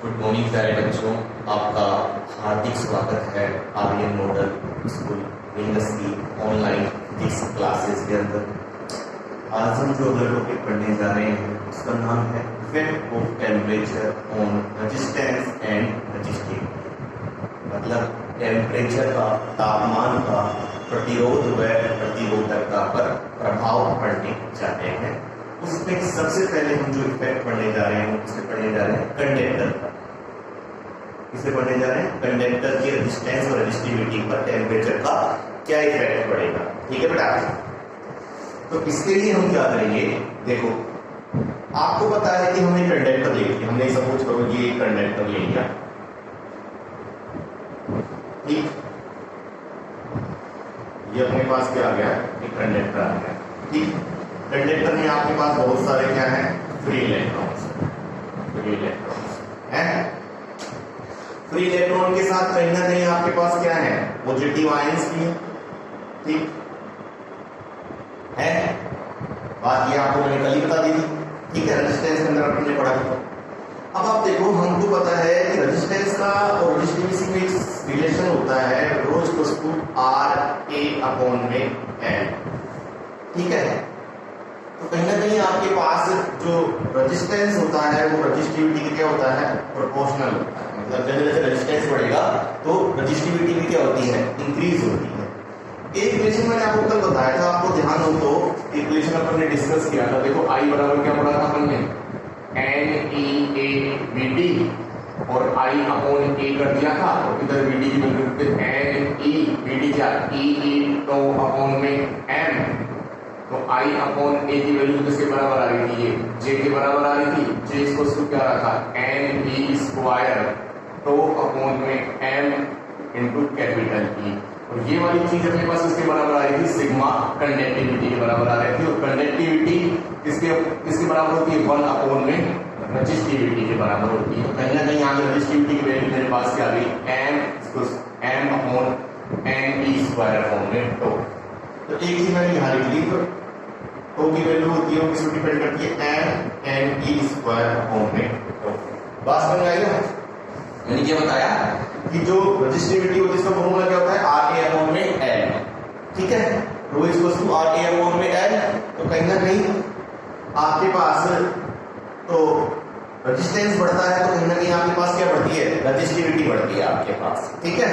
Good morning प्यारे बच्चों, आपका हार्दिक स्वागत है आर्यन मॉडल स्कूल विंगस की ऑनलाइन फिजिक्स क्लासेस के अंदर। आज हम जो अगला टॉपिक पढ़ने जा रहे हैं उसका नाम है effect of temperature on resistance and resistivity. मतलब टेम्परेचर का, तापमान का प्रतिरोध व प्रतिरोधकता पर प्रभाव पड़ने जाते हैं। उसमें सबसे पहले हम जो इफेक्ट पढ़ने जा रहे हैं उसे पढ़ने जा रहे हैं कंडक्टर का। इसे पढ़ने जा रहे हैं कंडक्टर की रेजिस्टेंस और रेजिस्टिविटी पर टेम्परेचर का क्या इफेक्ट पड़ेगा। ठीक है बेटा, तो इसके लिए हम क्या करेंगे, देखो आपको पता है कि हमने कंडक्टर ले लिया, हमने सपोज करो ये कंडक्टर ले लिया, ठीक, ये अपने पास क्या आ गया, एक कंडक्टर आ गया। ठीक, कंडक्टर में आपके पास बहुत सारे क्या है, फ्री इलेक्ट्रॉन्स हैं। फ्री इलेक्ट्रॉन के साथ कहीं ना कहीं आपके पास क्या है, पॉजिटिव आयंस भी है। ठीक है, बात ये आपको मैंने कल ही बता दी थी। ठीक है, रेजिस्टेंस के अंदर आपने पढ़ा। अब आप देखो, हमको पता है कि रेजिस्टेंस का और रेजिस्टिविटी में एक रिलेशन होता है, ρ = RA/L। ठीक है, तो कहीं ना कहीं आपके पास जो रेजिस्टेंस होता है वो रेजिस्टिविटी के क्या होता है, प्रोपोर्शनल होता है। मतलब जैसे जैसे रेजिस्टेंस बढ़ेगा तो रेजिस्टिविटी भी क्या होती है, इंक्रीज होती है। एक इक्वेशन मैंने आपको कल बताया था, आपको ध्यान हो तो इक्वेशन अपन ने डिस्कस किया था। देखो I बराबर क्या पढ़ा था अपन ने, NEA/VD और I/A कर दिया था, और इधर VD की वैल्यू NE/VD क्या, E/τ/m। तो I/A की वैल्यू किसके बराबर आ रही थी, ये J के बराबर आ रही थी। J इसको क्या रखा, NE² τ/m into capital E। और ये वाली चीज अपने पास इसके बराबर आ रही थी, सिग्मा कंडक्टिविटी के बराबर आ रही थी। और कंडक्टिविटी किसके बराबर होती है, 1/में रेजिस्टिविटी के बराबर होती है। कहीं ना कहीं यहाँ रेजिस्टिविटी की वैल्यू मेरे पास क्या आ गई, M/NE² फॉर्म में। तो एक चीज मैंने यहाँ लिख ली, तो की वैल्यू होती है, किस पर डिपेंड करती है, M/NE² फॉर्म में। तो बात समझ में आई ना, मैंने क्या बताया कि जो रेजिस्टिविटी होती है इसका फॉर्मूला क्या होता है, RA/L। ठीक है, ρ = RA/L। तो कहीं ना कहीं आपके पास तो रेजिस्टेंस बढ़ता है, तो कहीं ना कहीं आपके पास क्या बढ़ती है, रेजिस्टिविटी बढ़ती है आपके पास। ठीक है,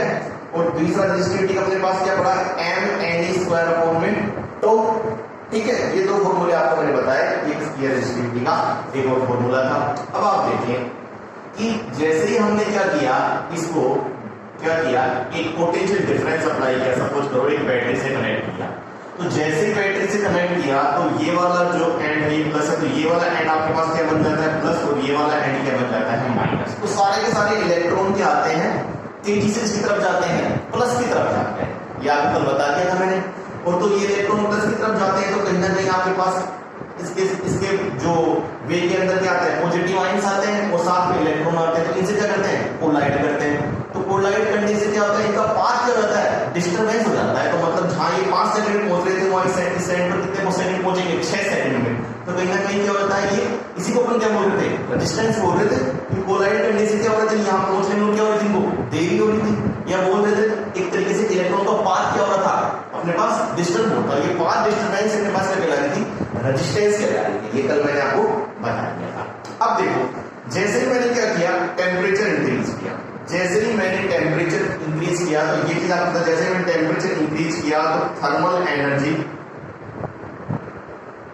और दूसरा रेजिस्टिविटी का अपने पास क्या पड़ा, M/NE²/τ। ठीक है, ये दो फॉर्मूले आपको मैंने बताया, ये रेजिस्टिविटी का एक और फॉर्मूला था। अब आप देखें कि जैसे ही हमने क्या किया, इसको क्या किया, एक पोटेंशियल डिफरेंस अप्लाई किया। सपोज करो एक बैटरी से कनेक्ट किया, तो जैसे ही बैटरी से कनेक्ट किया तो ये वाला जो एंड है ये प्लस है, तो ये वाला एंड आपके पास क्या बन जाता है, प्लस, और ये वाला एंड क्या बन जाता है, माइनस। तो सारे के सारे इलेक्ट्रॉन क्या आते हैं, तेजी से इसकी तरफ जाते हैं, प्लस की तरफ जाते हैं। ये आपको कल बता दिया था मैंने। और तो ये इलेक्ट्रॉन प्लस की तरफ जाते हैं, तो कहीं ना कहीं आपके पास इसके जो वे के अंदर क्या आता है, पॉजिटिव आयंस आते हैं और साथ में इलेक्ट्रॉन आते हैं। तो इनसे क्या करते हैं, कोलाइड करते हैं। तो कोलाइड करने से क्या होता है, इनका पाथ क्या होता है, डिस्टर्बेंस हो जाता है। तो मतलब जहां ये 5 सेकंड पहुंच रहे थे, वहां इस सेकंड पर कितने सेकंड पहुंचेंगे, 6 सेकंड में। तो कहीं ना कहीं क्या होता है, ये इसी को अपन क्या बोल रहे थे, रेजिस्टेंस बोल रहे थे। कोलाइड करने से क्या हो रहा था, यहाँ पहुंचने में क्या हो रही थी, इनको देरी हो रही थी, या बोल रहे थे एक तरीके से इलेक्ट्रॉन का पाथ क्या हो रहा था, अपने पास डिस्टर्ब होता है। ये पाथ डिस्टर्बेंस अपने पास क्या कहला रही थी, रेजिस्टेंस कहला रही थी। ये कल मैंने आपको बता दिया था। अब देखो, जैसे ही मैंने क्या किया, टेम्परेचर इंक्रीज किया। जैसे ही मैंने टेम्परेचर इंक्रीज किया, तो ये चीज आपको पता, जैसे मैंने टेम्परेचर इंक्रीज किया तो थर्मल एनर्जी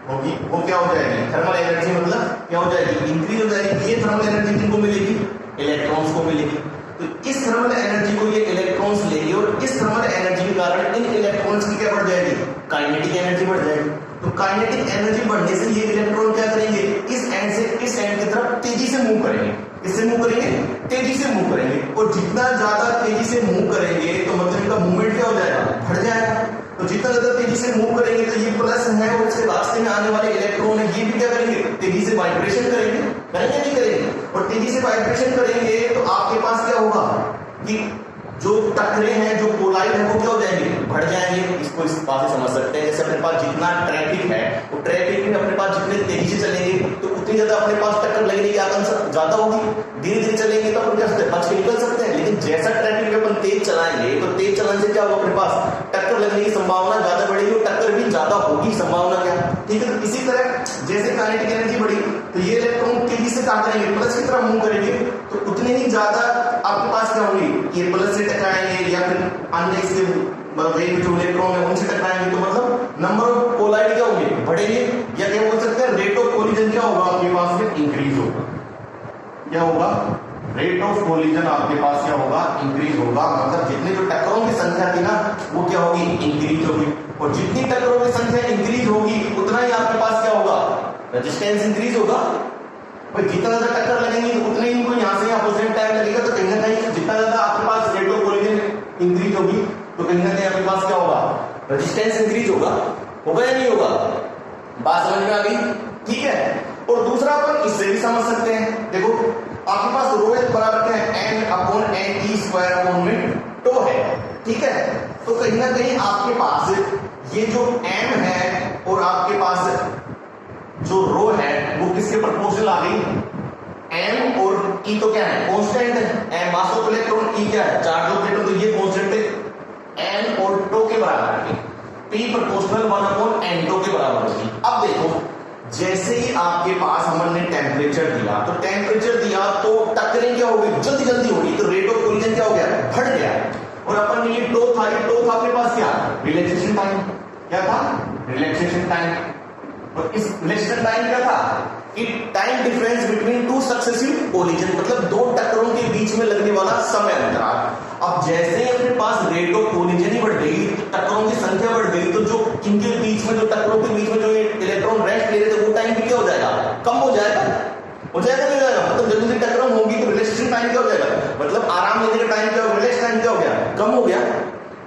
होगी, वो क्या हो जाएगी, थर्मल एनर्जी मतलब क्या हो जाएगी, इंक्रीज हो जाएगी। ये थर्मल एनर्जी किनको मिलेगी, इलेक्ट्रॉन्स को मिलेगी। तो इस थर्मल एनर्जी को ये इलेक्ट्रॉन्स लेंगे, और इस थर्मल एनर्जी के कारण इन इलेक्ट्रॉन्स की क्या बढ़ जाएगी, काइनेटिक एनर्जी बढ़ जाएगी। तो काइनेटिक एनर्जी बढ़ने से ये इलेक्ट्रॉन क्या करेंगे, इस एंड से इस एंड की तरफ तेजी से मूव करेंगे। किससे मूव करेंगे, तेजी से मूव करेंगे। और जितना ज्यादा तेजी से मूव करेंगे तो मतलब इनका मूवमेंट क्या हो जाएगा, बढ़ जाएगा। तो जितना ज्यादा तेजी से मूव करेंगे तो ये प्लस है, और इसके रास्ते में आने वाले इलेक्ट्रॉन है, ये भी क्या करेंगे, तेजी से वाइब्रेशन करेंगे, नहीं करेंगे। और तेजी से वाइब्रेशन करेंगे तो आपके पास क्या होगा कि जो टकरे हैं, जो कोलाइड है, वो क्या हो जाएंगे, बढ़ जाएंगे। इसको इस बात से समझ सकते हैं, जैसे अपने पास जितना ट्रैफिक है, वो ट्रैफिक में अपने पास जितने तेजी से चलेंगे तो उतनी ज्यादा अपने पास टक्कर लगने की आशंका ज्यादा होगी। धीरे धीरे चलेंगे तो अपन क्या बच के निकल सकते हैं, लेकिन जैसा ट्रैफिक में अपन तेज चलाएंगे तो तेज चलाने से क्या होगा, अपने पास टक्कर लगने की संभावना ज्यादा बढ़ेगी और टक्कर भी ज्यादा होगी संभावना क्या, ठीक है। तो इसी तरह जैसे काइनेटिक एनर्जी बढ़ी तो ये इलेक्ट्रॉन तेजी से कहां करेंगे, प्लस की तरफ मूव करेंगे, तो उतने ही ज्यादा आपके पास क्या होंगे, ये प्लस से टकराएंगे या फिर अन्य इसके जो इलेक्ट्रॉन है उनसे टकराएंगे, तो मतलब नंबर ऑफ कोलाइड क्या होंगे, बढ़ेंगे, या क्या बोल सकते हैं रेट ऑफ कोलिजन क्या होगा आपके पास में इंक्रीज होगा। क्या होगा, रेट ऑफ कोलिजन आपके पास क्या होगा, इंक्रीज होगा। मतलब जितने जो टक्करों की संख्या थी ना वो क्या होगी, इंक्रीज होगी, और जितनी टक्करों की संख्या इंक्रीज होगी उतना ही आपके पास क्या होगा, रेजिस्टेंस इंक्रीज होगा। भाई जितना ज्यादा टक्कर लगेंगे तो उतने ही इनको यहाँ से अपोजिट टाइम लगेगा, तो कहीं ना कहीं जितना ज्यादा आपके पास रेट ऑफ कोलिजन इंक्रीज होगी तो कहीं ना कहीं आपके पास क्या होगा, रेजिस्टेंस इंक्रीज होगा या नहीं होगा। बात समझ में आ गई, ठीक है। और दूसरा अपन इससे भी समझ सकते हैं, देखो आपके पास रो एच बराबर क्या है, n upon n t square upon में टो है, ठीक है। तो कहीं ना कहीं आपके पास ये जो m है और आपके पास जो रो है वो किसके प्रोपोर्शनल आ गई, m और e तो क्या है, कांस्टेंट है, m mass of electron, e क्या है, चार्ज ऑफ इलेक्ट्रॉन, तो ये कांस्टेंट है, n और टो के बराबर है, p proportional 1 upon n to के बराबर होगी। अब देखो जैसे ही आपके पास हमने टेम्परेचर दिया, तो टेम्परेचर दिया तो टक्करें क्या होगी, जल्दी जल्दी होगी, तो रेट ऑफ कोलिजन क्या हो गया, बढ़ गया। और अपन ने ये टो था अपने पास क्या, रिलैक्सेशन टाइम, क्या था, रिलैक्सेशन टाइम। और इस रिलैक्सेशन टाइम क्या था, कि time difference between two successive collision, मतलब दो टक्करों के बीच में लगने वाला समय अंतराल। अब जैसे ही अपने पास रेट ऑफ कोलिजन ही बढ़ गई, टक्करों की संख्या बढ़ गई, तो जो इनके बीच में, जो टक्करों के बीच में जो इलेक्ट्रॉन रेस्ट ले रहे थे वो टाइम भी क्या हो जाएगा, कम हो जाएगा, नहीं हो जाएगा। मतलब जब जल्दी टक्कर होगी तो रिलैक्सेशन टाइम क्या हो जाएगा, मतलब आराम लेने का टाइम क्या हो, रिलैक्स टाइम क्या हो गया, कम हो गया,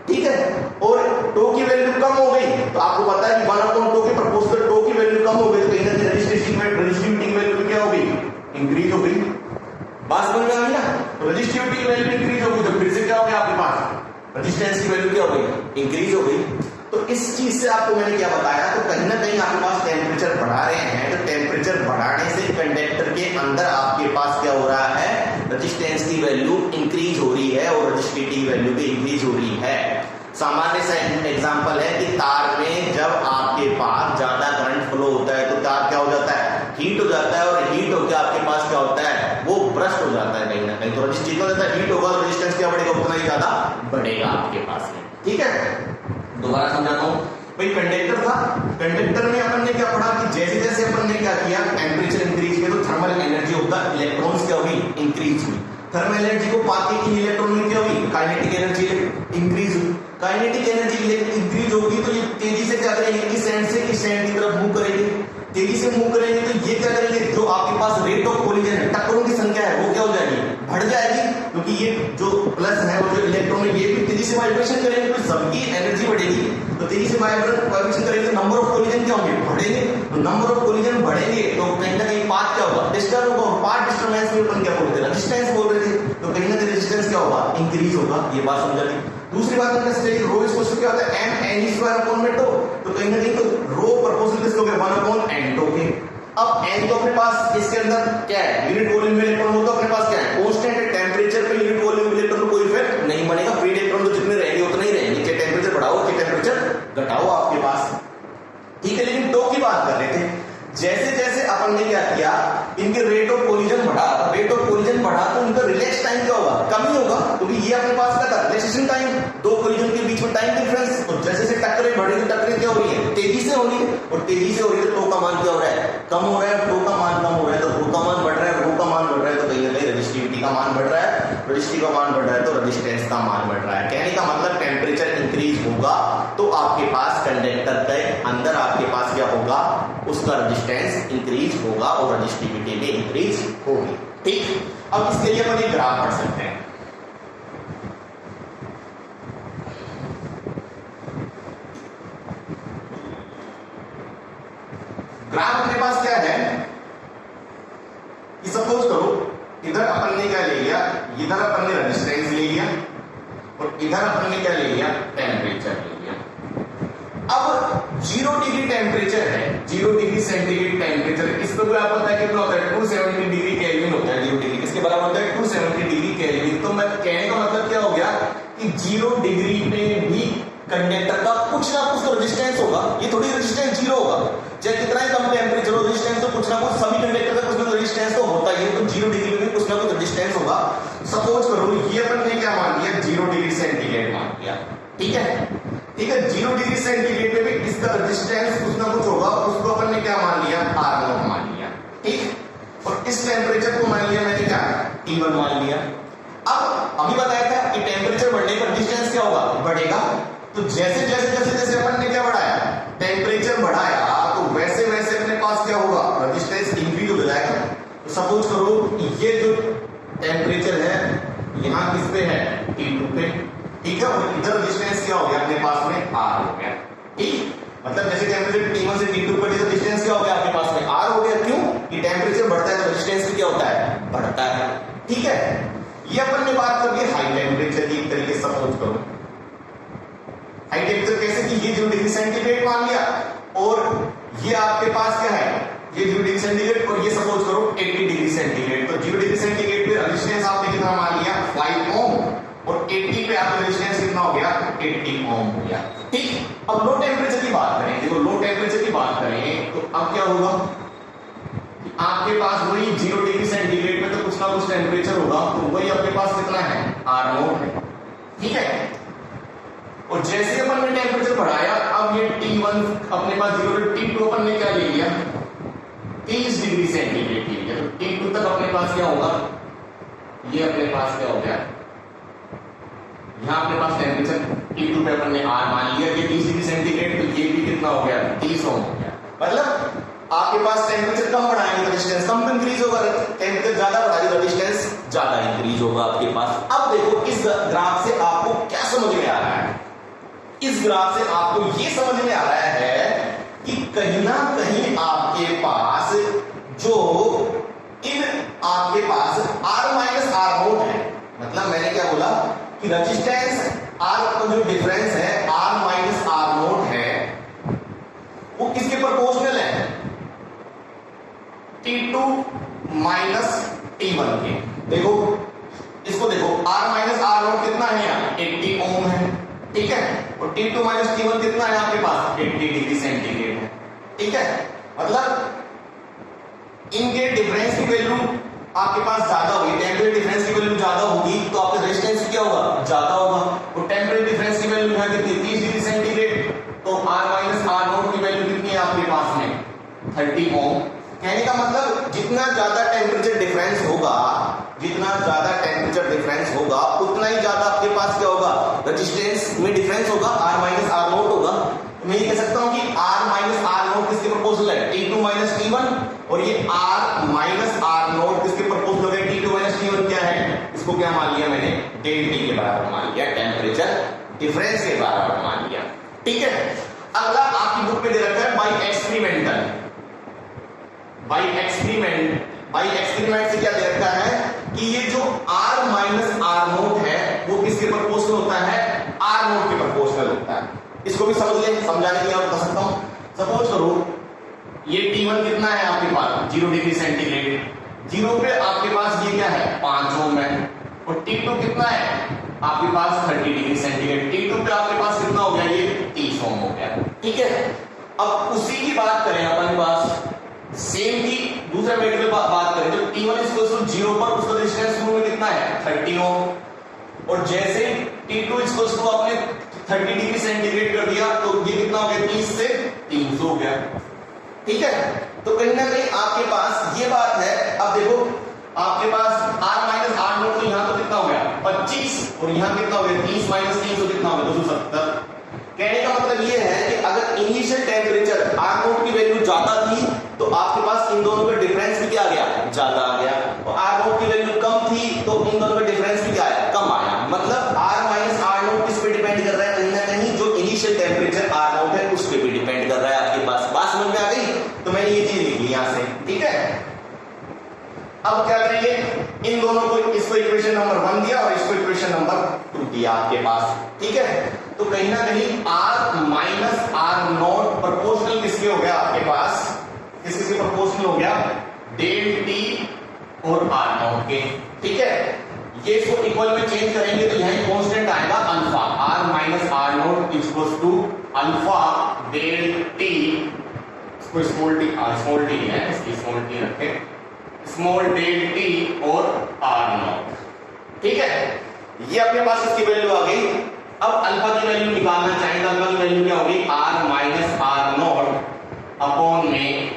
ठीक है। और टो की वैल्यू कम हो गई तो आपको पता है कि 1 अपॉन टो के प्रोपोर्शनल टो की वैल्यू कम हो गई, तो कहीं ना कहीं रेजिस्टिविटी वैल्यू क्या हो गई, इंक्रीज हो गई। बात समझ में आ गई ना, तो रेजिस्टिविटी वैल्यू इंक्रीज हो गई तो फिर से क्या हो गया, आपके पास रेजिस्टेंस की वैल्यू क्या हो गई, इंक्रीज हो गई। तो इस चीज से आपको मैंने क्या बताया, तो कहीं ना कहीं आपके पास टेम्परेचर बढ़ा रहे हैं, तो टेम्परेचर बढ़ाने से कंडक्टर के अंदर आपके पास क्या हो रहा है, रेजिस्टेंस की वैल्यू इंक्रीज हो रही है और रेजिस्टिविटी वैल्यू भी इंक्रीज हो रही है। सामान्य सा एग्जांपल है कि तार में जब आपके पास ज्यादा करंट फ्लो होता है तो तार क्या हो जाता है, हीट हो जाता है, और हीट होकर आपके पास क्या होता है, वो ब्रस्ट हो जाता है कहीं ना कहीं। तो रेजिस्टेंस हीट होगा, रेजिस्टेंस क्या बढ़ेगा, उतना ही ज्यादा बढ़ेगा आपके पास में, ठीक है। दोबारा समझाता हूं, भाई कंडक्टर था, कंडक्टर में अपन ने क्या पढ़ा कि जैसे जैसे अपन ने क्या किया, टेम्परेचर इंक्रीज किया तो thermal energy of the electrons क्या हुई, इंक्रीज हुई। थर्मल एनर्जी को पाके इन इलेक्ट्रॉन में क्या हुई, काइनेटिक एनर्जी इंक्रीज हुई। काइनेटिक एनर्जी इंक्रीज होगी तो ये तेजी से क्या करेंगे, इस एंड से इस एंड की तरफ मूव करेंगे, तेजी से मूव करेंगे तो ये क्या करेंगे, जो आपके पास रेट ऑफ कोलिजन है, टक्करों की संख्या है वो क्या हो जाएगी, बढ़ जाएगी, क्योंकि ये जो प्लस है और जो इलेक्ट्रॉन है ये भी तेजी से वाइब्रेशन करेंगे, तो सबकी एनर्जी बढ़ेगी, तो तेजी से वाइब्रेशन करेंगे तो नंबर ऑफ कोलिजन क्या होंगे, बढ़ेंगे। तो नंबर ऑफ कोलिजन बढ़ेंगे तो कहीं ना कहीं पाथ क्या होगा, डिस्टर्ब होगा, और पाथ डिस्टर्बेंस में अपन क्या बोलते हैं, रेजिस्टेंस बोल रहे थे, तो कहीं ना कहीं रेजिस्टेंस क्या होगा, इंक्रीज होगा। ये बात समझ आती। दूसरी बात मैंने स्टेज रो इस क्वेश्चन क्या होता है, m n स्क्वायर अपॉन में टो, तो कहीं ना कहीं तो रो प्रोपोर्शनल किसको होगा, 1 अपॉन n टो के। अब n तो अपने पास इसके अंदर क्या है, यूनिट वॉल्यूम में इलेक्ट्रॉन हो, तो अपने पास क्या है, कांस्टेंट है, टेंपरेचर पे यूनिट वॉल्यूम में इलेक्ट्रॉन कोई इफेक्ट नहीं बनेगा, फ्री इलेक्ट्रॉन तो जितने रहेंगे उतने ही रहेंगे, चाहे टेंपरेचर बढ़ाओ चाहे टेंपरेचर घटाओ आपके पास, ठीक है। लेकिन टो की बात कर रहे थे, जैसे जैसे अपन ने क्या किया, इनके रेट ऑफ कोलिजन बढ़ा, रेट ऑफ कोलिजन बढ़ा तो इनका रिलैक्स टाइम क्या होगा, कम ही होगा, क्योंकि ये अपने पास क्या था, रिलैक्सेशन टाइम, दो कोलिजन के बीच में टाइम डिफरेंस। और जैसे जैसे टक्करें बढ़ेगी, टक्करें क्या हो रही है, तेजी से हो रही है, और तेजी से हो रही है तो टो का मान क्या हो रहा है, कम हो रहा है, टो का मान कम हो रहा है, तो रो का मान बढ़ रहा है, रो का मान बढ़ रहा है, तो कहीं ना कहीं रेजिस्टिविटी का मान बढ़ रहा है, रेजिस्टिविटी का मान बढ़ रहा है तो रेजिस्टेंस का मान बढ़ रहा है। कहने का मतलब टेम्परेचर इंक्रीज होगा तो आपके पास कंडक्टर के अंदर आपके पास क्या होगा, उसका रेजिस्टेंस इंक्रीज होगा और रेजिस्टिविटी भी इंक्रीज होगी, ठीक। अब इसके लिए अपन एक ग्राफ पढ़ सकते हैं। ग्राफ अपने पास क्या है, सपोज करो इधर अपन ने क्या ले लिया, इधर अपन ने रेजिस्टेंस ले लिया और इधर अपन ने क्या ले लिया, टेम्परेचर ले लिया। अब 0 डिग्री टेम्परेचर है, 0 डिग्री सेंटीग्रेड टेम्परेचर, इसको भी आपको पता है कितना होता है, 270 डिग्री केल्विन होता है। 0 डिग्री किसके बराबर होता है, 270 डिग्री केल्विन। तो मैं कहने का मतलब क्या हो गया कि 0 डिग्री में भी कंडक्टर का कुछ ना कुछ तो रेजिस्टेंस होगा, ये थोड़ी रेजिस्टेंस 0 होगा, चाहे कितना ही कम टेम्परेचर हो, रेजिस्टेंस तो कुछ ना कुछ, सभी कंडक्टर का कुछ ना कुछ रेजिस्टेंस तो होता ही है। तो 0 डिग्री में कुछ ना कुछ रेजिस्टेंस होगा। सपोज करो ये अपन ने क्या मान लिया, 0 डिग्री सेंटीग्रेड मान लिया, ठीक है, ठीक है। 0 डिग्री सेंटीग्रेड में भी इसका रेजिस्टेंस कुछ ना कुछ होगा, उसको अपन ने क्या मान लिया, R0 मान लिया, ठीक। और इस टेम्परेचर को मान लिया मैंने क्या, T1 मान लिया। अब अभी बताया था कि टेम्परेचर बढ़ने पर रेजिस्टेंस क्या होगा, बढ़ेगा। तो जैसे जैसे जैसे जैसे अपन ने क्या बढ़ाया, टेम्परेचर बढ़ाया, तो वैसे वैसे अपने पास क्या होगा, रेजिस्टेंस इंक्रीज हो जाएगा। तो सपोज करो ये जो टेम्परेचर है यहाँ किस पे है, T2 पे, ठीक है, और इधर रेजिस्टेंस क्या हो गया अपने पास में, R हो गया, ठीक। मतलब जैसे टेम्परेचर T1 से T2 पर रेजिस्टेंस क्या हो गया अपने पास में, R हो गया। क्यों, कि टेम्परेचर बढ़ता है तो रेजिस्टेंस भी क्या होता है, बढ़ता है, ठीक है। ये अपन ने बात कर ली हाई टेम्परेचर की, एक तरीके से सपोज करो हाई टेम्परेचर कैसे कि ये 0 डिग्री सेंटीग्रेड मान लिया, और ये आपके पास क्या है, ये 0 डिग्री सेंटीग्रेड, और ये सपोज करो 80 डिग्री सेंटीग्रेड। तो 0 डिग्री सेंटीग्रेड पे रेजिस्टेंस आपने कितना मान लिया, 5 ओम, और 80 पे आपका रेजिस्टेंस कितना हो गया, 80 ओम हो गया, ठीक। अब लो टेम्परेचर की बात करें, देखो लो टेम्परेचर की बात करें तो अब क्या होगा, आपके पास वही 0 डिग्री सेंटीग्रेड में तो कुछ ना कुछ टेम्परेचर होगा, तो वही अपने पास कितना है, R0 है, ठीक है। और जैसे अपन ने टेम्परेचर बढ़ाया, अब ये T1 अपने पास 0, T2 अपन ने क्या ले लिया, 30 डिग्री सेंटीग्रेड ले लिया। तो T2 तक अपने पास क्या होगा, ये अपने पास क्या हो गया, यहाँ अपने पास टेम्परेचर T2 पे अपन ने R मान लिया कि 30 डिग्री सेंटीग्रेड, तो ये भी कितना हो गया, 30 ओम हो गया। मतलब आपके पास टेम्परेचर कम बढ़ाएंगे तो रेजिस्टेंस कम इंक्रीज होगा, टेम्परेचर ज्यादा बढ़ाएंगे तो रेजिस्टेंस ज्यादा इंक्रीज होगा आपके पास। अब देखो इस ग्राफ से आपको क्या समझ में आ रहा है, इस ग्राफ से आपको ये समझ में आ रहा है कि कहीं ना कहीं आपके पास जो इन आपके पास R माइनस R0 है, मतलब मैंने क्या बोला कि रेजिस्टेंस R का जो डिफरेंस है R माइनस R0 है, वो किसके प्रोपोर्शनल है, T2 माइनस T1 के। देखो इसको देखो, R माइनस R0 कितना है यहाँ, 80 ओम है, ठीक है, और T2 माइनस T1 कितना है आपके पास, 80 डिग्री सेंटीग्रेड है, ठीक है। मतलब इनके डिफरेंस की वैल्यू आपके पास ज्यादा होगी, टेम्परेचर डिफरेंस की वैल्यू ज्यादा होगी तो आपका रेजिस्टेंस क्या होगा, ज्यादा होगा। और टेम्परेचर डिफरेंस की वैल्यू है कितनी, 30 डिग्री सेंटीग्रेड, तो R माइनस R0 की वैल्यू कितनी है आपके पास में, 30 ओम। कहने का मतलब जितना ज्यादा टेम्परेचर डिफरेंस होगा, जितना ज्यादा टेम्परेचर डिफरेंस होगा, उतना ही ज्यादा आपके पास क्या होगा, रेजिस्टेंस में डिफरेंस होगा, R माइनस R0 होगा। तो मैं ये कह सकता हूं कि R माइनस R0 किसके प्रोपोर्शनल है, T2 माइनस T1, और ये R माइनस R0 किसके प्रोपोर्शनल है, T2 माइनस T1 क्या है, इसको क्या मान लिया मैंने, डेल T के बराबर मान लिया, टेम्परेचर डिफरेंस के बराबर मान लिया, ठीक है। अगला आपकी बुक में दे रखा है बाई एक्सपेरिमेंटल, बाई एक्सपेरिमेंट से क्या दे रखा है कि ये जो R माइनस R0 है वो किसके प्रोपोर्शनल होता है, R0 के प्रोपोर्शनल होता है। इसको भी समझ ले, समझाने के लिए मैं बता सकता हूं। सपोज करो ये T1 कितना है आपके पास, 0 डिग्री सेंटीग्रेड, 0 पे आपके पास ये क्या है, 5 ओम है, और T2 कितना है आपके पास, 30 डिग्री सेंटीग्रेड, T2 पे आपके पास कितना हो गया, ये 30 ओम हो गया, ठीक है। अब उसी की बात करें अपन पास सेम की दूसरे मेटेरियल बात करें तो T1 इक्वल्स टू 0 पर उसका रेजिस्टेंस शुरू में कितना है, 30 ओम, और जैसे T2 इक्वल्स टू आपने 30 डिग्री सेंटीग्रेड कर दिया तो ये कितना हो गया, 30 से 300 हो गया, ठीक है। तो कहीं ना कहीं आपके पास ये बात है। अब देखो आपके पास R माइनस R0 तो यहाँ तो कितना हो गया, 25, और यहाँ कितना हो गया, 30 माइनस 300 कितना हो गया, 270। कहने का मतलब ये है कि अगर इनिशियल टेम्परेचर R0 की वैल्यू ज्यादा थी तो आपके पास इन दोनों का डिफरेंस भी क्या आ गया, ज्यादा आ गया, और R0 की वैल्यू कम थी तो इन दोनों का डिफरेंस भी क्या आया, कम आया। मतलब R माइनस R0 किस पे डिपेंड कर रहा है, कहीं ना कहीं जो इनिशियल टेम्परेचर R0 है उस पे भी डिपेंड कर रहा है आपके पास। बात समझ में आ गई, तो मैंने ये चीज लिख ली यहां से, ठीक है। अब क्या करेंगे, इन दोनों को, इसको इक्वेशन नंबर 1 दिया और इसको इक्वेशन नंबर 2 दिया आपके पास, ठीक है। तो कहीं ना कहीं R minus R not proportional किसके हो गया आपके पास, किसके प्रोपोर्शनल हो गया, डेल टी और आर नॉट के, ठीक है। ये इसको इक्वल में चेंज करेंगे तो यहाँ कांस्टेंट आएगा alpha, R minus R not equals to alpha del T, इसको स्मॉल टी है, इसकी स्मॉल टी रखें, स्मॉल डेल टी और आर नॉट, ठीक है। ये अपने पास इसकी वैल्यू आ गई। अब अल्फा की वैल्यू निकालना चाहें तो अल्फा की वैल्यू क्या होगी, R minus R not upon में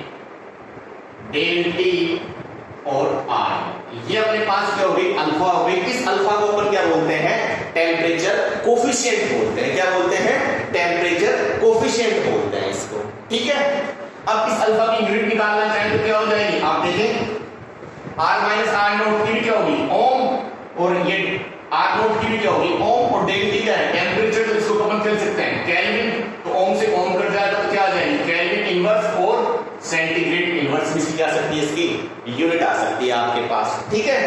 डेल टी और आर, ये अपने पास क्या होगी, अल्फा हो गई। इस अल्फा को अपन क्या बोलते हैं, टेम्परेचर कोफिशिएंट बोलते हैं, क्या बोलते हैं, टेम्परेचर कोफिशिएंट बोलते हैं इसको, ठीक है। अब इस अल्फा की यूनिट निकालना चाहें तो क्या हो जाएगी, आप देखें R माइनस आर नोट की भी क्या होगी, ओम, और ये आर नोट की भी क्या होगी, ओम, और डेल टी क्या है, टेम्परेचर, तो इसको अपन खेल सकते हैं केल्विन, तो ओम से ओम कट जाएगा तो क्या आ जाएगी, केल्विन इनवर्स और सेंटीग्रेड इनवर्स भी क्या आ सकती है, इसकी यूनिट आ सकती है आपके पास, ठीक है।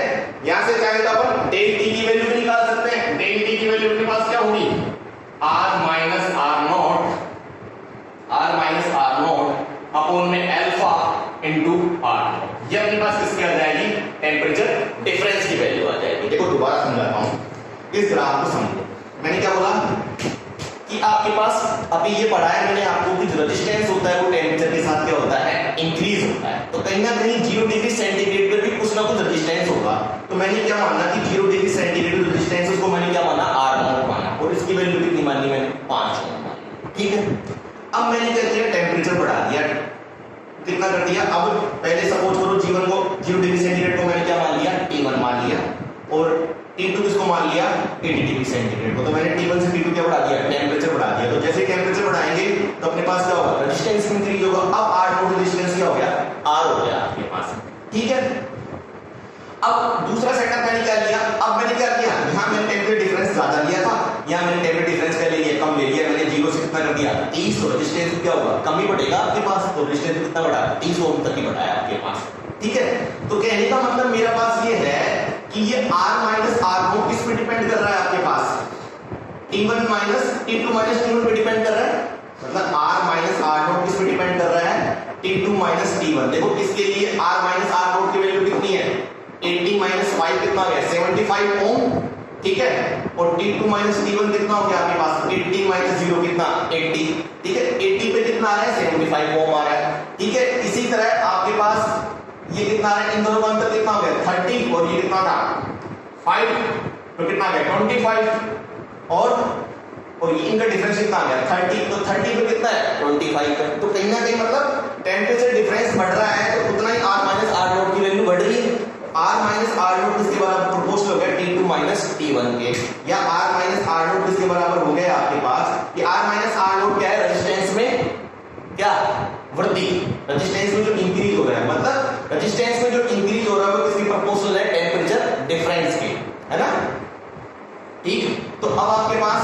यहां से चाहे तो अपन डेल टी की वैल्यू भी निकाल सकते हैं। डेल टी की वैल्यू अपने पास क्या होगी, R minus R not upon में अल्फा इनटू आर, ये अपने पास किसकी आ जाएगी, टेम्परेचर डिफरेंस की वैल्यू आ जाएगी। देखो दोबारा समझाता हूं, इस ग्राफ को समझो। मैंने क्या बोला कि आपके पास अभी ये पढ़ा है मैंने आपको कि जो रेजिस्टेंस होता है वो टेम्परेचर के साथ क्या होता है, इंक्रीज होता है। तो कहीं ना कहीं 0 डिग्री सेंटीग्रेड पर भी कुछ ना कुछ रेजिस्टेंस होगा। तो मैंने क्या माना कि 0 डिग्री सेंटीग्रेड रेजिस्टेंस, उसको मैंने क्या माना, R नॉट माना, और इसकी वैल्यू कितनी मानी मैंने, 5 ओम मानी, ठीक है। अब मैंने क्या किया, टेम्परेचर बढ़ा दिया, कितना कर दिया, अब पहले सपोज करो G1 को, 0 डिग्री सेंटीग्रेड को मैंने क्या मान लिया, T1 मान लिया, और T2 किसको मान लिया, 80 डिग्री सेंटीग्रेड को। तो मैंने T1 से T2 क्या बढ़ा दिया, टेम्परेचर बढ़ा दिया। तो जैसे टेम्परेचर बढ़ाएंगे तो अपने पास क्या होगा, रेजिस्टेंस इंक्रीज होगा। अब R नोट रेजिस्टेंस क्या हो गया, R हो गया आपके पास, ठीक है। अब दूसरा सेटअप मैंने क्या लिया, अब मैंने क्या किया, यहाँ मैंने टेम्परेचर डिफरेंस ज्यादा लिया था, यहाँ मैंने टेम्परेचर डिफरेंस क्या ले लिया, कम ले लिया। मैंने 0 से कितना कर दिया, 30, तो रेजिस्टेंस क्या होगा, कम ही बढ़ेगा आपके पास। तो रेजिस्टेंस कितना बढ़ा, 30 ओम तक ही बढ़ाया आपके पास, ठीक है। तो कहने का मतलब मेरा पास ये है कि ये R माइनस आर नोट किस पे डिपेंड कर रहा है आपके पास, T1 minus T2 minus T1 पे डिपेंड कर रहा है। मतलब R माइनस आर नोट किस पे डिपेंड कर रहा है, T2 माइनस T1। देखो इसके लिए R माइनस आर नोट की वैल्यू कितनी है, 80 माइनस 5 कितना हो गया, 75 ओम, ठीक है। और T2 माइनस T1 कितना हो गया आपके पास, 80 माइनस 0 कितना, 80, ठीक है। 80 पे कितना आ रहा है, 75 ओम आ रहा है, ठीक है। इसी तरह आपके पास ये कितना है, इन दोनों का अंतर कितना हो गया, 30, और ये कितना था, 5, तो कितना आ गया, 25, और ये इनका डिफरेंस कितना आ गया, 30, तो 30 पे कितना है, 25 है। तो कहीं ना कहीं मतलब टेम्परेचर डिफरेंस बढ़ रहा है तो उतना ही R माइनस आर नोट की वैल्यू बढ़ रही है। R माइनस आर नोट किसके बराबर प्रोपोर्शनल हो गया, T2 माइनस T1 के, या R माइनस आर नोट किसके बराबर हो गया आपके पास, कि R माइनस आर नोट क्या है, रेजिस्टेंस में क्या वृद्धि, रेजिस्टेंस में जो इंक्रीज हो रहा है, मतलब रेजिस्टेंस में जो इंक्रीज हो रहा है वो किसकी प्रोपोर्शनल है, टेम्परेचर डिफरेंस के, है ना, ठीक। तो अब आपके पास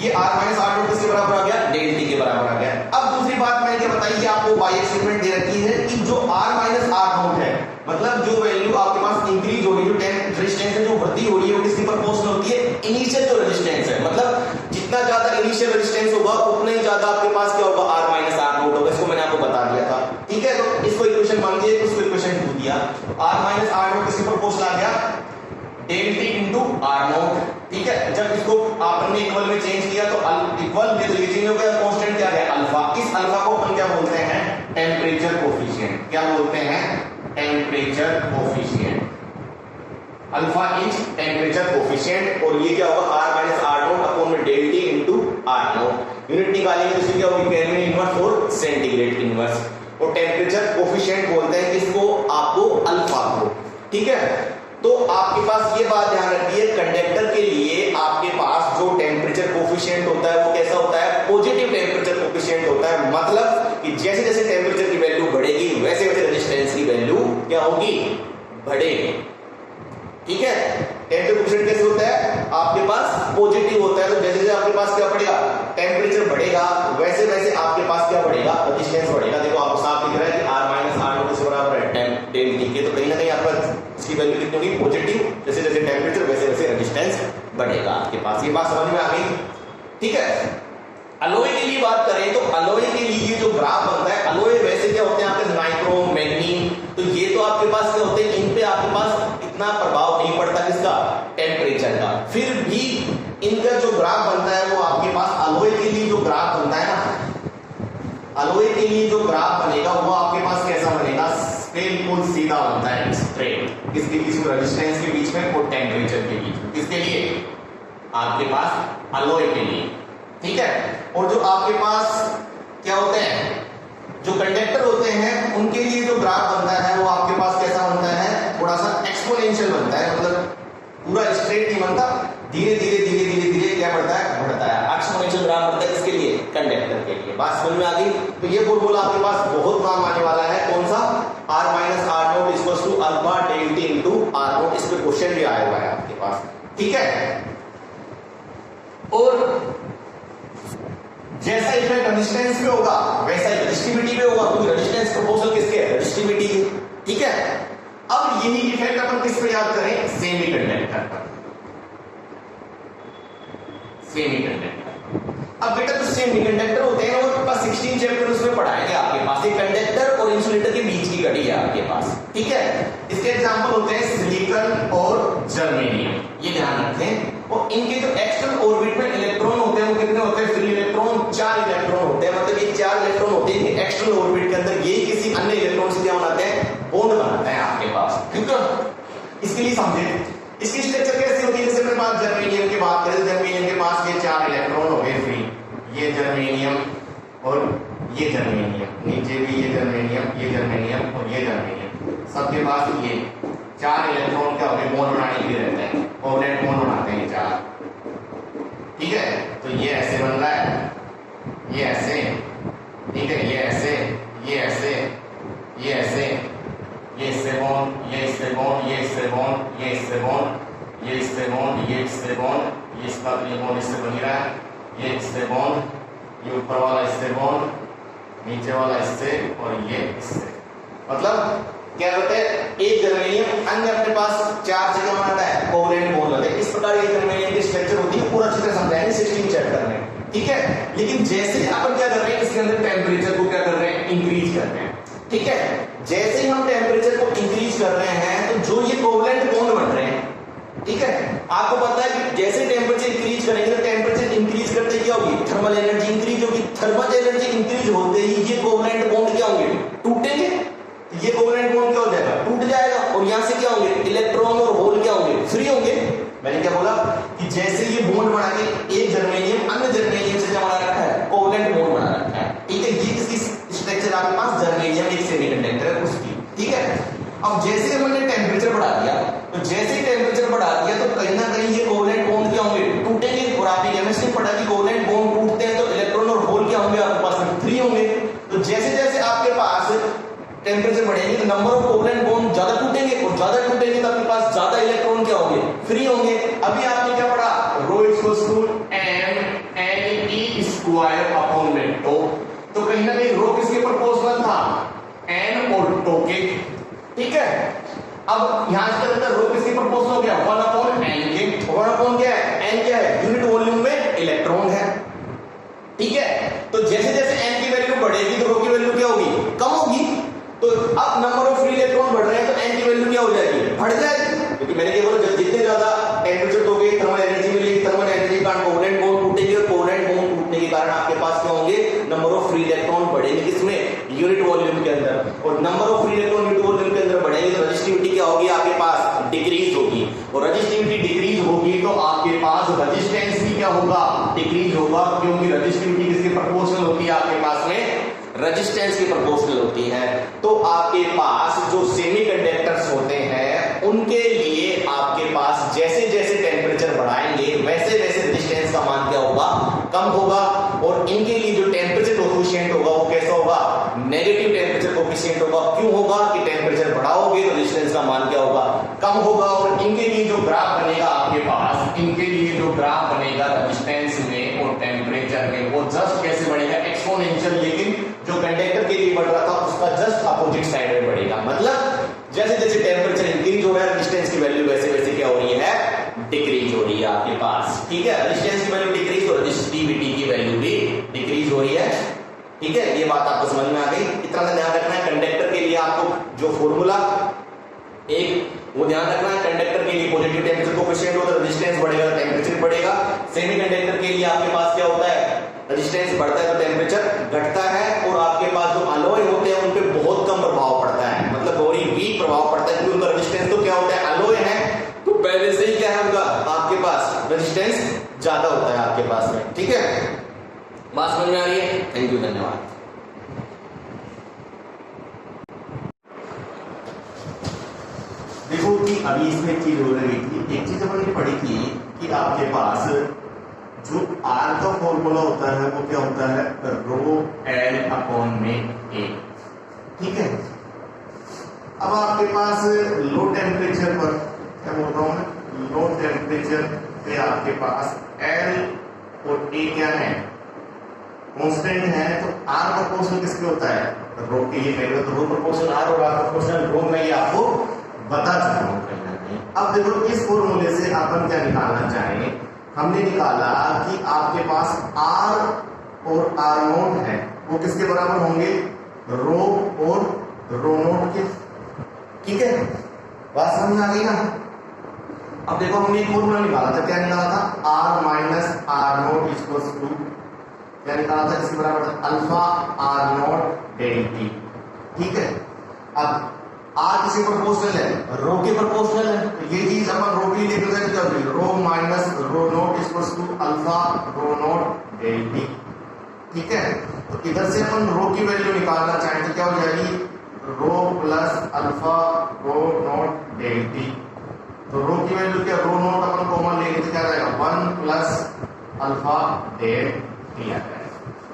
ये R माइनस आर नोट किसके बराबर आ गया, डेल टी के बराबर आ गया। अब दूसरी बात मैंने क्या बताई, आपको बाई स्टेटमेंट दे रखी है कि जो R माइनस आर नोट है, मतलब जो वैल्यू आपके पास इंक्रीज हो रही है, जो रेजिस्टेंस है, जो वृद्धि हो रही है, वो किसकी प्रोपोर्शनल होती है, इनिशियल जो रेजिस्टेंस है। मतलब जितना ज्यादा इनिशियल रेजिस्टेंस होगा उतना ही ज्यादा आपके पास क्या होगा, R माइनस आर नोट होगा। इसको मैंने आपको बता दिया था, ठीक है। तो इसको इक्वेशन मान लीजिए, उसको इक्वेशन टू दिया, R माइनस आर नोट किसकी प्रोपोर्शनल आ गया, del T into R not, ठीक है। जब इसको आपने इक्वल में चेंज किया तो इक्वल में चेंज हो गया, कांस्टेंट क्या है, अल्फा। इस अल्फा को अपन क्या बोलते हैं, टेम्परेचर कोफिशिएंट, क्या बोलते हैं, temperature coefficient, alpha is temperature coefficient. और ये क्या होगा, R minus R note upon में del T into R naught. Unit निकालेंगे तो इसकी क्या होगी, केल्विन इनवर्स और सेंटीग्रेड इनवर्स। और टेम्परेचर कोफिशिएंट बोलते हैं किसको, आपको अल्फा को, ठीक है। तो आपके पास ये बात ध्यान रखिए, कंडक्टर के लिए आपके पास जो टेम्परेचर कोफिशिएंट होता है वो कैसा होता है, पॉजिटिव टेम्परेचर कोफिशिएंट होता है। मतलब कि जैसे जैसे टेम्परेचर की वैल्यू बढ़ेगी वैसे वैसे रेजिस्टेंस की वैल्यू क्या होगी, बढ़ेगी, ठीक है। टेम्परेचर कोफिशिएंट कैसे होता है, आपके पास पॉजिटिव होता है। तो जैसे जैसे आपके पास क्या बढ़ेगा, टेम्परेचर बढ़ेगा, वैसे वैसे आपके पास क्या बढ़ेगा, रेजिस्टेंस बढ़ेगा। देखो आपको साफ दिख रहा है कि R माइनस आर नोट के बराबर है डेल टी के। तो कहीं ना कहीं आपका इसकी वैल्यू कितनी होगी पॉजिटिव, जैसे जैसे टेम्परेचर वैसे वैसे रेजिस्टेंस बढ़ेगा आपके पास। ये बात समझ में आ गई, ठीक है। अलॉय के लिए बात करें तो अलॉय के लिए जो ग्राफ बनता है, अलॉय वैसे क्या होते हैं आपके नाइक्रोम मैग्नीज, तो ये तो आपके पास क्या होते हैं, इन पे आपके पास इतना प्रभाव नहीं पड़ता किसका, टेम्परेचर का। फिर भी इनका जो ग्राफ बनता है वो आपके पास अलॉय के लिए जो ग्राफ बनता है ना, अलॉय के लिए जो ग्राफ बनेगा वो आपके पास कैसा बनेगा, बिल्कुल सीधा बनता है, स्ट्रेट। किसके बीच में, रेजिस्टेंस के बीच में और टेम्परेचर के बीच में। किसके लिए, आपके पास अलॉय के लिए, ठीक है। और जो आपके पास क्या होते हैं, जो कंडक्टर होते हैं उनके लिए जो ग्राफ बनता है वो आपके पास कैसा बनता है, थोड़ा सा एक्सपोनेंशियल बनता है, मतलब पूरा स्ट्रेट नहीं बनता, धीरे धीरे धीरे धीरे धीरे क्या बढ़ता है, बढ़ता है। एक्सपोनेंशियल ग्राफ बनता है किसके लिए, कंडक्टर के लिए। बात समझ में आ गई। तो ये फॉर्मूला आपके पास बहुत काम आने वाला है, कौन सा, r minus R not equals to alpha del T into R not. इस पे क्वेश्चन भी आया हुआ है आपके पास, ठीक है। और जैसा इफेक्ट रेजिस्टेंस पे होगा वैसा ही रजिस्टिविटी पे होगा, क्योंकि रेजिस्टेंस प्रोपोर्शनल किसके है, रजिस्टिविटी के, ठीक है। अब यही इफेक्ट अपन किस पे याद करें, सेमीकंडक्टर पर, सेमीकंडक्टर। अब बेटा जो सेमीकंडक्टर होते हैं वो पास 16 चैप्टर उसमें पढ़ाएंगे आपके पास। एक कंडक्टर और इंसुलेटर के बीच की कड़ी है आपके पास, ठीक है। इसके एग्जांपल होते हैं सिलिकॉन और जर्मेनियम, ये ध्यान रखें। और इनके जो एक्सटर्नल ऑर्बिट में इलेक्ट्रॉन होते हैं वो कितने होते हैं, फ्री इलेक्ट्रॉन 4 इलेक्ट्रॉन होते हैं, मतलब ये 4 इलेक्ट्रॉन होते हैं एक्सटर्नल ऑर्बिट के अंदर। ये किसी अन्य इलेक्ट्रॉन से क्या बनाते हैं, बॉन्ड बनाते हैं आपके पास, ठीक है। इसके लिए समझे इसकी स्ट्रक्चर कैसे होती है, जैसे अपने पास जर्मेनियम की बात करें, जर्मेनियम के पास ये 4 इलेक्ट्रॉन हो गए फ्री, ये जर्मेनियम और ये जर्मेनियम, नीचे भी ये जर्मेनियम, ये जर्मेनियम और ये जर्मेनियम, सबके पास ये 4 इलेक्ट्रॉन क्या हो गए, बॉन्ड बनाने के लिए रहते हैं, कोवलेंट बॉन्ड बनाते हैं ये 4, ठीक है। तो ये ऐसे बन रहा है, ये ऐसे, ठीक है, ये ऐसे, ये ऐसे, ये ऐसे, ये इससे बॉन्ड, ये इससे बॉन्ड, ये इससे बॉन्ड, ये इससे बॉन्ड, ये इससे बॉन्ड, ये इससे बॉन्ड, ये इसका ये बॉन्ड इससे बन रहा है, ये इससे बॉन्ड, ये ऊपर वाला इससे बॉन्ड, नीचे वाला इससे और ये इससे। मतलब क्या होता है, एक जर्मेनियम अन्य अपने पास 4 जगह बनाता है, कोवलेंट बॉन्ड होते हैं। इस प्रकार ये जर्मेनियम की स्ट्रक्चर होती है, पूरा चित्र समझाएंगे 16 चैप्टर में, ठीक है। लेकिन जैसे अपन क्या कर रहे हैं, इसके अंदर टेम्परेचर को क्या कर रहे हैं, इंक्रीज कर रहे हैं, ठीक है। जैसे ही हम टेम्परेचर को इंक्रीज कर रहे हैं तो जो ये कोवलेंट बॉन्ड बन रहे हैं, ठीक है। आपको पता है कि जैसे टेम्परेचर इंक्रीज करेंगे तो टेम्परेचर इंक्रीज करते क्या होगी, थर्मल एनर्जी इंक्रीज होगी। थर्मल एनर्जी इंक्रीज होते ही ये कोवलेंट बॉन्ड क्या होंगे, टूटेंगे। ये कोवलेंट बॉन्ड क्या हो जाएगा, टूट जाएगा। और यहां से क्या होंगे, इलेक्ट्रॉन और होल क्या होंगे, फ्री होंगे। मैंने क्या बोला कि जैसे ये बॉन्ड बना के एक जर्मेनियम अन्य जर्मेनियम से क्या बना रखा है, कोवलेंट बॉन्ड बना रखा है, ठीक है। ये इसकी स्ट्रक्चर आपके पास जर्मेनियम एक सेमीकंडक्टर है उसकी, ठीक है। अब जैसे हमने टेम्परेचर बढ़ा दिया, तो जैसे टेम्परेचर बढ़ा दिया तो कहीं ना कहीं ये कोवलेंट बॉन्ड क्या होंगे, टूटेंगे। और आपकी केमिस्ट्री पढ़ा कि कोवलेंट बॉन्ड टूटते हैं तो इलेक्ट्रॉन और होल क्या होंगे आपके पास में, फ्री होंगे। तो जैसे जैसे आपके पास टेम्परेचर बढ़ेंगे तो नंबर ऑफ कोवलेंट बॉन्ड ज्यादा टूटेंगे, और ज्यादा टूटेंगे तो आपके पास ज्यादा इलेक्ट्रॉन क्या होंगे, फ्री होंगे। अभी आपने क्या पढ़ा, रो इक्वल्स टू m(n)e² अपॉन में टो। तो कहीं ना कहीं रो किसके प्रोपोर्शनल था, n और टो के, ठीक है। अब यहां से अंदर रो किसके प्रोपोर्शनल हो गया, 1/n के। 1/n क्या है, n क्या है, यूनिट वॉल्यूम में इलेक्ट्रॉन है, ठीक है। तो जैसे जैसे n की वैल्यू बढ़ेगी तो रो की वैल्यू क्या होगी, कम होगी। तो अब नंबर ऑफ फ्री इलेक्ट्रॉन बढ़ रहे हैं तो n की वैल्यू क्या हो जाएगी, बढ़ जाएगी। क्योंकि मैंने क्या बोला, जितने ज्यादा टेम्परेचर दोगे थर्मल एनर्जी मिलेगी, थर्मल एनर्जी का कोवलेंट बॉन्ड टूटेगी, और कोवलेंट बॉन्ड टूटने के कारण आपके पास क्या होंगे, नंबर ऑफ फ्री इलेक्ट्रॉन बढ़ेंगे किसमें, यूनिट वॉल्यूम के अंदर। और number of free electron unit volume के अंदर बढ़ेंगे तो रेजिस्टिविटी क्या होगी आपके पास, डिक्रीज होगी। और रेजिस्टिविटी डिक्रीज होगी तो आपके पास रेजिस्टेंस भी क्या होगा, डिक्रीज होगा। क्योंकि रेजिस्टिविटी किसके प्रोपोर्शनल होती है आपके पास में, रेजिस्टेंस की प्रोपोर्शनल होती है। तो आपके पास जो सेमीकंडक्टर्स होते हैं उनके लिए आपके पास जैसे जैसे टेम्परेचर बढ़ाएंगे वैसे वैसे रेजिस्टेंस का मान क्या होगा, कम होगा। और इनके लिए जो टेम्परेचर कोफिशिएंट होगा वो कैसा होगा, नेगेटिव टेम्परेचर कोफिशिएंट होगा। क्यों होगा कि टेम्परेचर बढ़ाओगे तो रेजिस्टेंस का मान क्या होगा, कम होगा। और इनके लिए जो ग्राफ बनेगा आपके पास, इनके लिए जो ग्राफ बनेगा रेजिस्टेंस में और टेम्परेचर में, वो जस्ट कैसे बढ़ेगा, एक्सपोनेंशियल। लेकिन जो कंडक्टर के लिए बढ़ रहा था उसका जस्ट अपोजिट साइड में बढ़ेगा। मतलब जैसे जैसे टेम्परेचर इंक्रीज हो रहा है समझ में आ गई? इतना ध्यान रखना है। कंडक्टर के लिए आपको जो फॉर्मूला एक वो ध्यान रखना है, कंडक्टर के लिए पॉजिटिव टेम्परेचर कोएफिशिएंट होता है, रेजिस्टेंस बढ़ेगा तो टेम्परेचर बढ़ेगा। सेमीकंडक्टर के लिए आपके पास क्या होता है, रेजिस्टेंस बढ़ता है तो टेम्परेचर घटता है। और आपके पास जो अलॉय होते हैं उन पे बहुत कम प्रभाव पड़ता है, मतलब बहुत ही वीक प्रभाव पड़ता है, क्योंकि उनका रेजिस्टेंस तो क्या होता है, अलॉय है तो पहले से ही क्या है उनका आपके पास रेजिस्टेंस ज्यादा होता है आपके पास में। ठीक है, बात समझ में आ रही है? थैंक यू, धन्यवाद। देखो कि अभी इसमें एक चीज हो रही थी, एक चीज हमने पढ़ी थी कि आपके पास जो आर का फॉर्मूला होता है वो क्या होता है, रो एल अपॉन में ए। ठीक है, अब आपके पास लो टेम्परेचर पर क्या बोल रहा हूं मैं, लो टेम्परेचर पे आपके पास एल और ए क्या है, कांस्टेंट है, तो आर प्रोपोर्शनल किसके होता है, रो के। ये कहेगा तो रो प्रोपोर्शनल आर और आर प्रोपोर्शनल रो, में ये आपको बता चुका हूं कहीं ना कहीं। अब देखो इस फॉर्मूले से अपन क्या निकालना चाहें, हमने निकाला कि आपके पास आर और आर नोट है वो किसके बराबर होंगे, रो और रो नोट के। ठीक है, बात समझ आ गई ना? अब देखो हमने एक फॉर्मूला निकाला था, क्या निकाला था, R minus R not equals to क्या निकाला था, इसके बराबर था alpha R not del T. ठीक है, अब आर किसके प्रोपोर्शनल है, रो के प्रोपोर्शनल है, तो ये चीज अपन रो के लिए रिप्रेजेंट कर रही है, rho minus rho naught equals to alpha rho naught del T. ठीक है, तो इधर से अपन रो की वैल्यू निकालना चाहें तो क्या हो जाएगी, रो plus alpha rho naught del T. तो रो की वैल्यू क्या, रो नोट अपन कॉमन लेंगे तो क्या रहेगा, 1 प्लस अल्फा डेल टी आ जाएगा।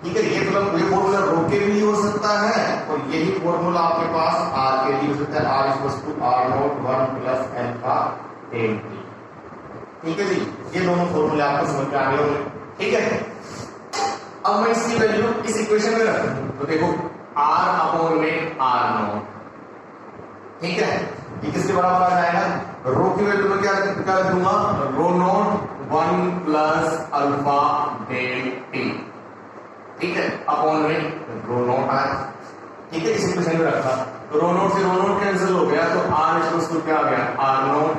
ठीक है, ये फॉर्मूला रो के भी हो सकता है और यही फॉर्मूला आपके पास आर के लिए हो सकता है, R equals to R not 1 plus alpha del T. ठीक है जी, ये दोनों फॉर्मूले आपको समझ में आ गए होंगे। ठीक है, अब मैं इसकी वैल्यू इस इक्वेशन में रखूं तो देखो आर अपॉन में आर नोट। ठीक है, ये किसके बराबर आ जाएगा, रो की वैल्यू में क्या दूंगा, rho naught 1 plus alpha del T. ठीक है, अपॉन में रो नोट आया। ठीक है, इस इक्वेशन में रखा तो रो नोट से रो नोट कैंसिल हो गया, तो आर इक्वल्स टू क्या आ गया, R not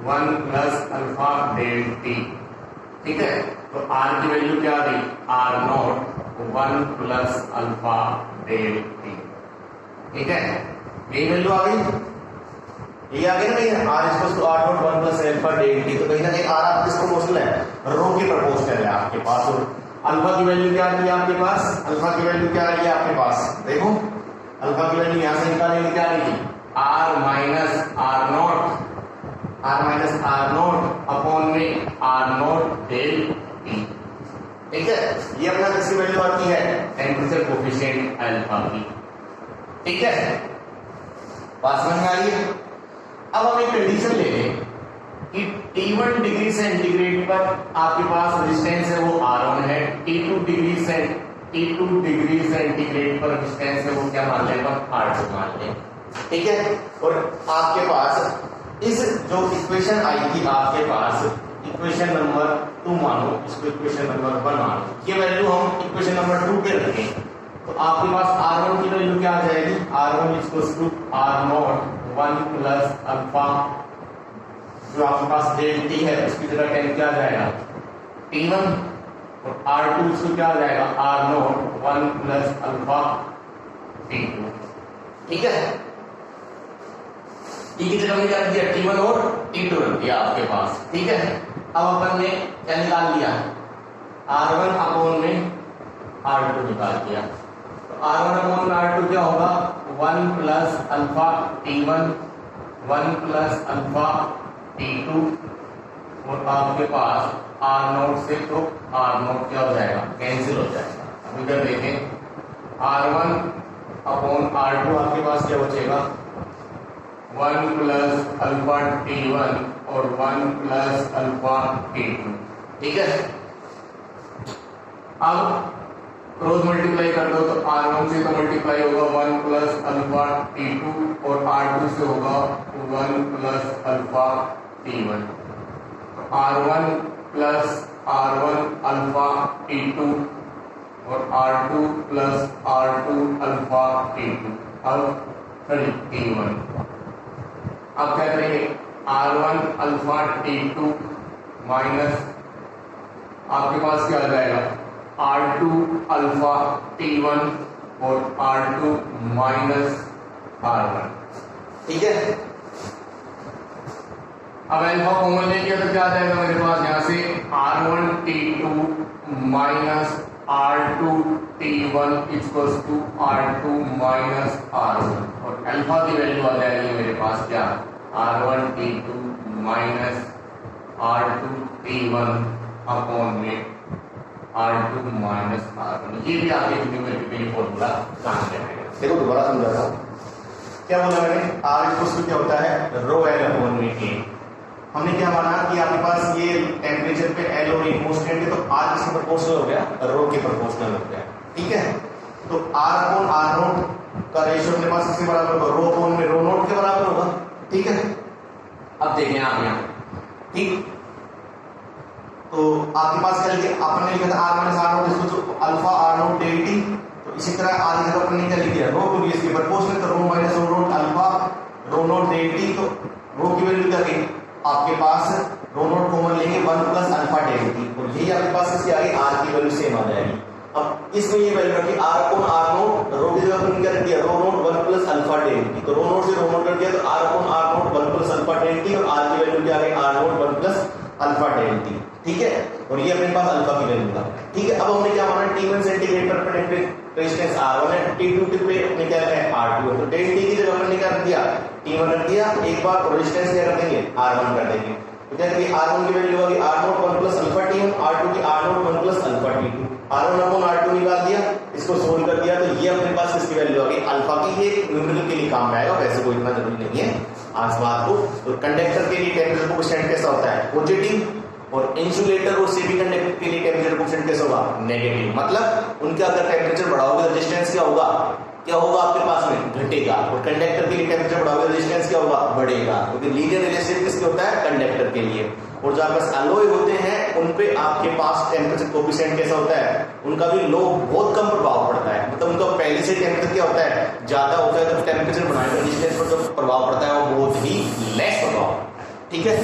1 plus alpha del T. ठीक है, तो आर की वैल्यू क्या आ गई, R not 1 plus alpha del T. ठीक है, ये वैल्यू आ गई, ये आ गई ना भैया, R equals to R not 1 plus alpha del T. तो कहीं ना कहीं आर आप किस प्रोपोर्शनल है, रो की प्रोपोर्शनल है आपके पास। और अल्फा की वैल्यू क्या आ रही है आपके पास, अल्फा की वैल्यू क्या आ रही है आपके पास, देखो अल्फा की वैल्यू यहां से निकालेंगे क्या आएगी, R minus R note upon में आर नोट डेल टी। ठीक है, ये अपना किसकी वैल्यू आती है, टेम्परेचर कोएफिशिएंट अल्फा की। ठीक है, बात समझ में आ रही है? अब हम एक कंडीशन ले लें कि T1 डिग्री सेंटीग्रेड पर आपके पास रेजिस्टेंस है वो R1 है, T2 डिग्री सेंटीग्रेड पर रेजिस्टेंस है वो क्या मान लें, R2 मान लें। ठीक है, और आपके पास इस जो इक्वेशन आई थी आपके पास इक्वेशन नंबर 2 मानो, इसको इक्वेशन नंबर 1 मानो, ये वैल्यू हम इक्वेशन नंबर 2 पे रखें तो आपके पास R1 की वैल्यू क्या आ जाएगी, R1 equals to R not 1 plus alpha, जो आपके पास डेल टी है उसकी जगह टेन क्या आ जाएगा, T1, और R2 इसको क्या आ जाएगा, R not 1 plus alpha T2। ठीक है, टी की जगह में क्या रख दिया, T1 और T2 रख दिया आपके पास। ठीक है, अब अपन ने क्या निकाल लिया, R1 अपॉन में R2 निकाल दिया, तो R1 अपॉन में R2 क्या होगा, 1 plus alpha T1 1 plus alpha T2, और आपके पास R नोट से तो R नोट क्या हो जाएगा, कैंसिल हो जाएगा। अब इधर देखें, R1 अपॉन R2 आपके पास क्या बचेगा, 1 प्लस अल्फा T1 और 1 प्लस अल्फा T2। ठीक है, अब क्रॉस मल्टीप्लाई कर दो तो R1 से तो मल्टीप्लाई होगा 1 प्लस अल्फा T2 और R2 से होगा 1 प्लस अल्फा T1। तो R1 plus R1 alpha T2 और R2 plus R2 alpha T2 अब T1। अब क्या करेंगे R1 अल्फा T2 माइनस आपके पास क्या आ जाएगा R2 अल्फा T1 और R2 माइनस R1। ठीक है, अब अल्फा कॉमन लेंगे तो क्या आ जाएगा मेरे पास यहाँ से R1 T2 minus R2 T1 equals to R2 minus R1 और अल्फा की वैल्यू आ जाएगी मेरे पास क्या R1 T2 minus R2 T1 upon में R2 माइनस R1। ये भी आगे न्यूमेरिकल फॉर्मूला काम करेगा। देखो दोबारा समझाता हूँ। क्या बोला मैंने, R इक्वल्स टू क्या होता है रो एल अपॉन में ए। हमने क्या माना कि आपके पास ये टेम्परेचर पे एल और कांस्टेंट है तो R किसके प्रोपोर्शनल हो गया, रो के प्रोपोर्शनल हो गया। ठीक है, तो R अपॉन R नोट का रेशियो अपने पास किसके बराबर होगा, रो अपॉन में रो नोट के बराबर होगा। ठीक है, अब देखें आप यहाँ, ठीक, तो आपके पास क्या लिखा, अपन ने लिखा था R माइनस R नोट इसको तो alpha R not del T, तो इसी तरह आगे जगह अपन ने क्या लिख दिया रो को भी इसके प्रोपोर्शनल, तो रो minus rho note alpha rho naught del T, तो रो की वैल्यू क्या गई आपके पास रो नोट कॉमन लेंगे 1 प्लस अल्फा डेल टी और यही आपके पास इसके आगे R की वैल्यू सेम आ जाएगी। अब इसमें ये वैल्यू रखी R upon R naught, rho की जगह अपन क्या रख दिया rho naught 1 plus alpha del T, तो रो नोट से रो नोट कर दिया तो R upon R not 1 plus alpha del T और R की वैल्यू क्या आ गई R not 1 plus alpha del T. ठीक है, और ये अपने पास अल्फा की वैल्यू था। ठीक है, अब हमने क्या माना T1 सेंटीग्रेड पर रेजिस्टेंस R1 है, T2 पे अपने क्या है R2 है, तो डेल टी की जगह हमने क्या रख दिया T1 रख दिया, एक बार रेजिस्टेंस क्या कर देंगे R1 कर देंगे, तो क्या करेंगे R1 की वैल्यू होगी R not 1 plus alpha T1, R2 की R not 1 plus alpha T2, R1 upon R2 निकाल दिया, इसको सोल्व कर दिया, तो ये अपने पास किसकी वैल्यू आ गई अल्फा की। ये न्यूमेरिकल के लिए काम में आएगा, वैसे कोई इतना जरूरी नहीं है आज बात को। तो कंडक्टर के लिए टेम्परेचर कोएफिशिएंट कैसा होता है पॉजिटिव, और इंसुलेटर और सेमीकंडक्टर के लिए टेम्परेचर कोएफिशिएंट कैसा होगा नेगेटिव, मतलब उनका अगर टेम्परेचर बढ़ाओगे रेजिस्टेंस क्या होगा आपके पास में घटेगा, और कंडक्टर के लिए टेम्परेचर बढ़ाओगे रेजिस्टेंस क्या होगा बढ़ेगा, क्योंकि लीनियर रिलेशन किसके होता है कंडक्टर के लिए। और जहां पास अलॉय होते हैं उन पे आपके पास टेम्परेचर कोएफिशिएंट कैसा होता है, उनका भी लो बहुत कम प्रभाव पड़ता है, मतलब उनका पहले से टेम्परेचर क्या होता है ज्यादा होता है, तो टेम्परेचर बढ़ाने रेजिस्टेंस पर जो प्रभाव पड़ता है वो बहुत ही लेस प्रभाव। ठीक है।